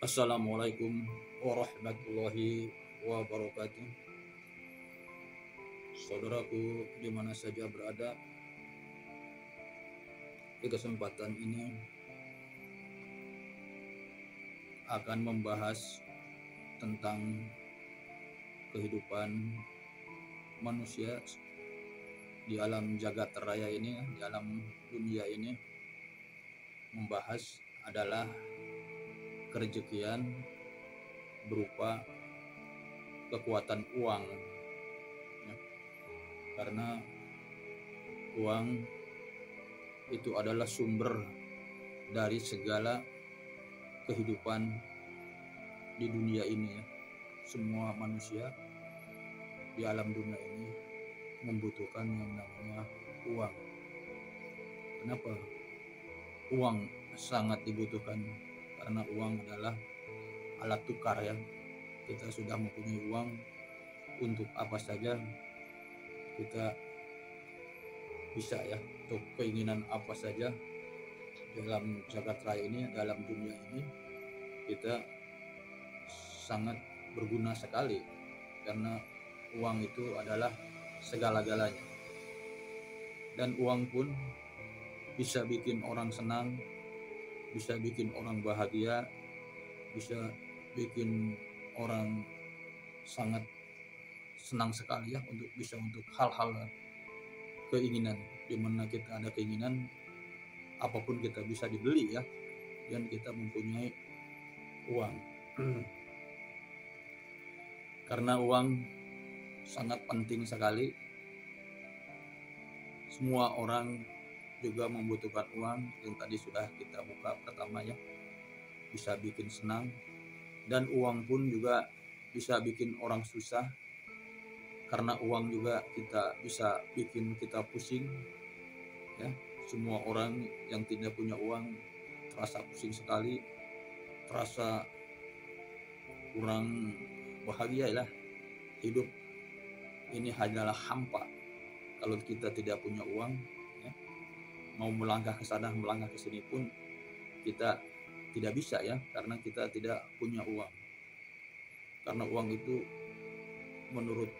Assalamualaikum warahmatullahi wabarakatuh. Saudaraku di mana saja berada, di kesempatan ini akan membahas tentang kehidupan manusia di alam jagat raya ini, di alam dunia ini. Membahas adalah kerejekian berupa kekuatan uang, ya. Karena uang itu adalah sumber dari segala kehidupan di dunia ini, ya. Semua manusia di alam dunia ini membutuhkan yang namanya uang. Kenapa uang sangat dibutuhkan? Karena uang adalah alat tukar, ya. Kita sudah mempunyai uang untuk apa saja kita bisa, ya, untuk keinginan apa saja dalam jagat raya ini, dalam dunia ini kita sangat berguna sekali, karena uang itu adalah segala-galanya. Dan uang pun bisa bikin orang senang, bisa bikin orang bahagia, bisa bikin orang sangat senang sekali, ya, untuk hal-hal keinginan. Dimana kita ada keinginan, apapun kita bisa dibeli, ya, dan kita mempunyai uang. Karena uang sangat penting sekali. Semua orang juga membutuhkan uang, yang tadi sudah kita buka pertama, ya. Bisa bikin senang, dan uang pun juga bisa bikin orang susah. Karena uang juga bisa bikin kita pusing, ya. Semua orang yang tidak punya uang terasa pusing sekali, terasa kurang bahagia, lah. Hidup ini hanyalah hampa kalau kita tidak punya uang, ya. Mau melangkah ke sana, melangkah ke sini pun kita tidak bisa, ya, karena kita tidak punya uang. Karena uang itu menurut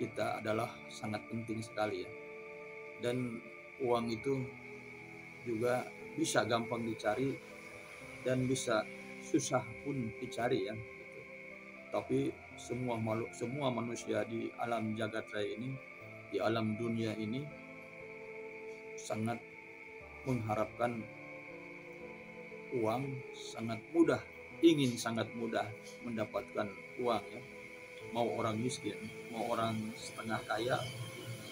kita adalah sangat penting sekali, ya. Dan uang itu juga bisa gampang dicari dan bisa susah pun dicari, ya. Tapi semua manusia di alam jagat raya ini, di alam dunia ini, sangat mengharapkan uang, ingin sangat mudah mendapatkan uang, ya. Mau orang miskin, mau orang setengah kaya,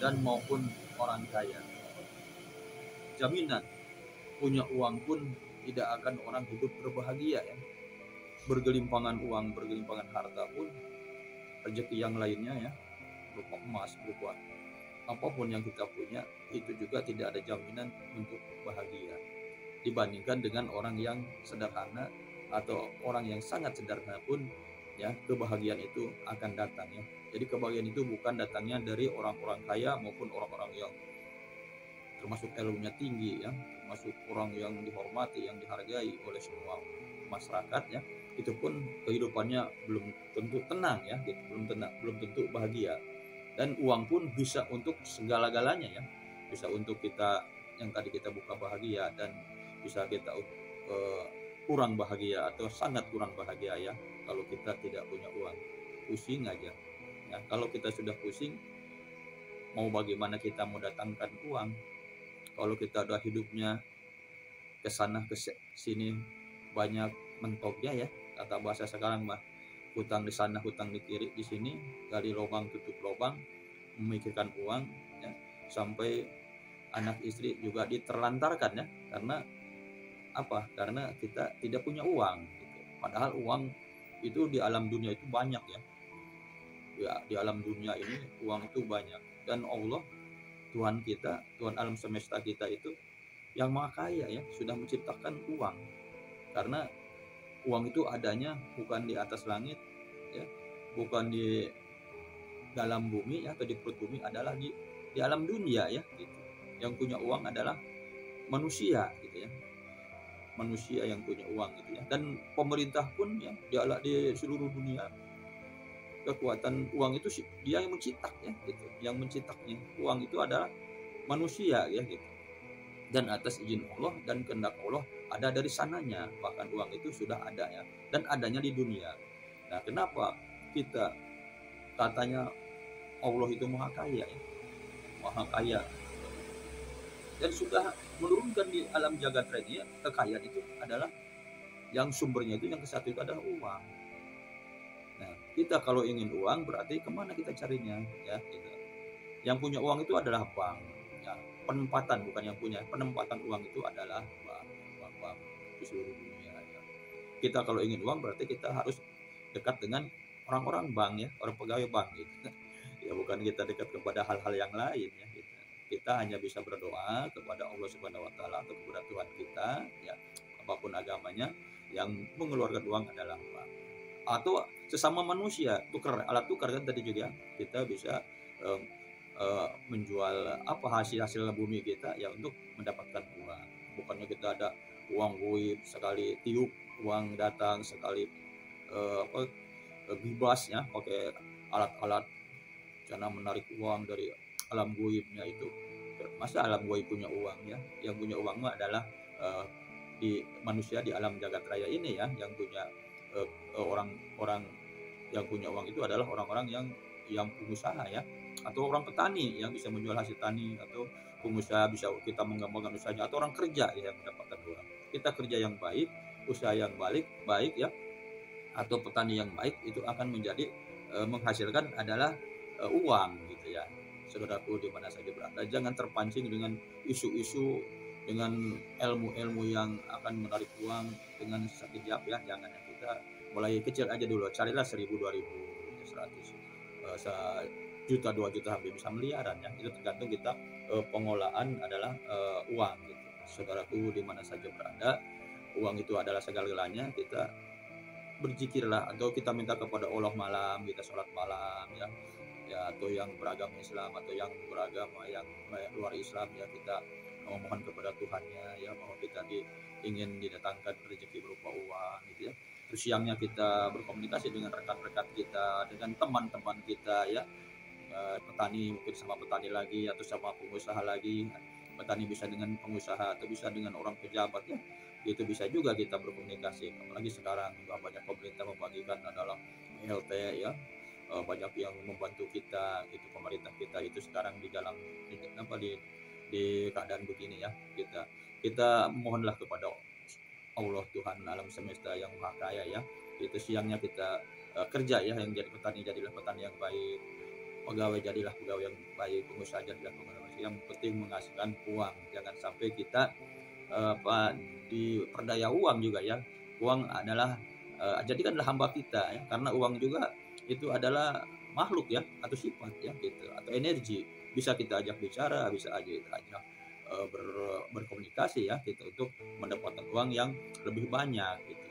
dan maupun orang kaya. Jaminan punya uang pun tidak akan orang hidup berbahagia, ya. Bergelimpangan uang, bergelimpangan harta pun, rezeki yang lainnya, ya, berupa emas, berupa apapun yang kita punya, itu juga tidak ada jaminan untuk bahagia dibandingkan dengan orang yang sederhana atau orang yang sangat sederhana pun, ya, kebahagiaan itu akan datang, ya. Jadi kebahagiaan itu bukan datangnya dari orang-orang kaya maupun orang-orang yang termasuk ilmunya tinggi, ya, termasuk orang yang dihormati, yang dihargai oleh semua masyarakat, ya. Itu pun kehidupannya belum tentu tenang, ya, gitu. belum tentu bahagia. Dan uang pun bisa untuk segala-galanya, ya. Bisa untuk kita yang tadi kita buka bahagia, dan bisa kita kurang bahagia atau sangat kurang bahagia, ya, kalau kita tidak punya uang. Pusing aja, ya. Kalau kita sudah pusing, mau bagaimana kita mendatangkan uang? Kalau kita udah hidupnya ke sana ke sini banyak mentoknya, ya, kata bahasa sekarang mah, hutang di sana, hutang di kiri, di sini, gali lubang tutup lubang, memikirkan uang, ya, sampai anak istri juga diterlantarkan, ya. Karena apa? Karena kita tidak punya uang, gitu. Padahal uang itu di alam dunia itu banyak, ya. Ya, di alam dunia ini uang itu banyak, dan Allah, Tuhan kita, Tuhan alam semesta kita itu yang maha kaya, ya, sudah menciptakan uang. Karena uang itu adanya bukan di atas langit, ya, bukan di dalam bumi, ya, atau di perut bumi, adalah di alam dunia, ya, gitu. Yang punya uang adalah manusia, gitu, ya. manusia yang punya uang gitu ya. Dan pemerintah pun ya di seluruh dunia, kekuatan uang itu dia yang mencetak ya gitu. Yang mencetaknya uang itu adalah manusia ya gitu. Dan atas izin Allah dan kehendak Allah ada dari sananya, bahkan uang itu sudah ada ya, dan adanya di dunia. Nah, kenapa kita katanya Allah itu maha kaya ya, maha kaya, dan sudah menurunkan di alam jagat raya kekayaan itu adalah yang sumbernya itu yang ke satu itu adalah uang. Nah, kita kalau ingin uang berarti kemana kita carinya ya gitu. Yang punya uang itu adalah bank ya, penempatan bukan yang punya, penempatan uang itu adalah bank di seluruh dunia ya. Kita kalau ingin uang berarti kita harus dekat dengan orang-orang bank ya, orang pegawai bank gitu. Ya bukan kita dekat kepada hal-hal yang lain ya gitu. Kita hanya bisa berdoa kepada Allah Subhanahu wa taala atau kepada Tuhan kita ya, apapun agamanya, yang mengeluarkan uang adalah bank. Atau sesama manusia, alat tukar kan tadi juga kita bisa menjual apa hasil bumi kita ya untuk mendapatkan uang. Bukannya kita ada uang goib sekali tiup uang datang, sekali bebas ya pakai alat-alat cara menarik uang dari alam goibnya itu. Masa alam goib punya uang ya? Yang punya uang adalah di manusia di alam jagat raya ini ya, yang punya orang-orang yang punya uang itu adalah orang-orang yang pengusaha ya, atau orang petani yang bisa menjual hasil tani, atau pengusaha bisa kita mengembangkan usahanya, atau orang kerja ya yang mendapatkan uang. Kita kerja yang baik, usaha yang baik ya, atau petani yang baik itu akan menjadi menghasilkan adalah uang gitu ya. Saudaraku di mana saja berada, jangan terpancing dengan isu-isu, dengan ilmu-ilmu yang akan menarik uang dengan sekejap ya. Jangan ya, kita mulai kecil aja dulu, carilah 1.000, 2.000, 100, juta, 2 juta sampai bisa miliaran ya. Itu tergantung kita pengolahan adalah uang gitu. Saudaraku di mana saja berada, uang itu adalah segala-galanya. Kita berzikirlah atau kita minta kepada Allah malam, kita sholat malam ya, atau yang beragama Islam atau yang beragama yang luar Islam ya, kita memohon kepada Tuhannya ya, bahwa kita ingin didatangkan rezeki berupa uang gitu ya. Terus siangnya kita berkomunikasi dengan rekan-rekan kita, dengan teman-teman kita ya, petani mungkin sama petani lagi, atau sama pengusaha lagi. Petani bisa dengan pengusaha atau bisa dengan orang pejabat ya, itu bisa juga kita berkomunikasi. Apalagi sekarang juga banyak pemerintah membagikan adalah BLT ya, banyak yang membantu kita, itu pemerintah kita itu sekarang di dalam di keadaan begini ya, kita mohonlah kepada Allah Tuhan alam semesta yang maha kaya ya. Itu siangnya kita kerja ya, yang jadi petani jadilah petani yang baik, pegawai jadilah pegawai yang baik, pengusaha jadilah pengusaha yang penting menghasilkan uang. Jangan sampai kita diperdaya uang juga ya. Uang adalah jadikanlah hamba kita ya, karena uang juga itu adalah makhluk ya, atau sifat ya gitu, atau energi, bisa kita ajak bicara, bisa aja kita ajak berkomunikasi ya gitu, untuk mendapatkan uang yang lebih banyak gitu.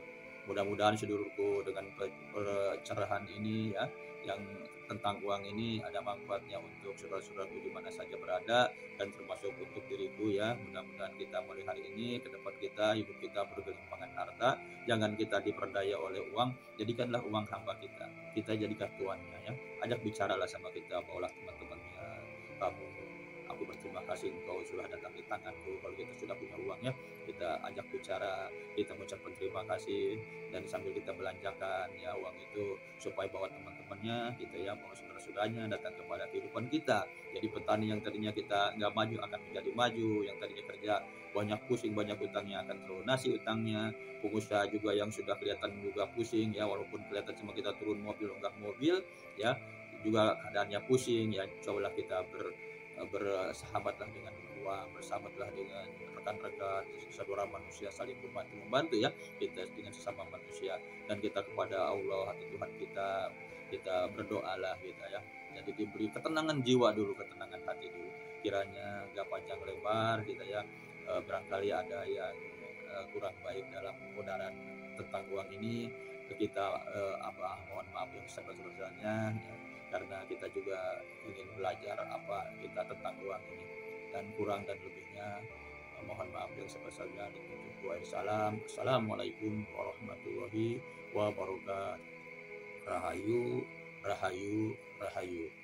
Mudah-mudahan sedulurku dengan pencerahan ini ya, yang tentang uang ini ada manfaatnya untuk saudara-saudaraku di mana saja berada, dan termasuk untuk diriku ya. Mudah-mudahan kita mulai hari ini ke depan kita, hidup kita bergelimpangan harta, jangan kita diperdaya oleh uang, jadikanlah uang hamba kita jadikan tuannya ya. Ajak bicaralah sama kita, bawalah teman-temannya, kamu, aku berterima kasih engkau sudah datang di tanganku. Kalau kita sudah punya uang ya, kita ajak bicara, kita mengucapkan terima kasih, dan sambil kita belanjakan ya uang itu, supaya bawa teman-temannya gitu ya, bawa saudara-saudaranya datang kepada kehidupan kita. Jadi petani yang tadinya kita nggak maju akan menjadi maju, yang tadinya kerja banyak pusing, banyak utangnya akan terlunasi utangnya. Pengusaha juga yang sudah kelihatan juga pusing ya, walaupun kelihatan cuma kita turun mobil, enggak mobil ya, juga keadaannya pusing ya. Cobalah kita bersahabatlah dengan uang, bersahabatlah dengan rekan-rekan, saudara manusia, saling membantu ya, kita dengan sesama manusia, dan kita kepada Allah atau Tuhan kita berdoalah kita ya. Jadi diberi ketenangan jiwa dulu, ketenangan hati dulu, kiranya gak panjang lebar kita ya, barangkali ada yang kurang baik dalam kebenaran tentang uang ini, kita Abah mohon maaf yang sebesar-besarnya ya, karena kita juga ingin belajar apa kita tentang uang ini, dan kurang dan lebihnya Mohon maaf yang sebesarnya. Assalamualaikum warahmatullahi wabarakatuh. Rahayu, rahayu, rahayu.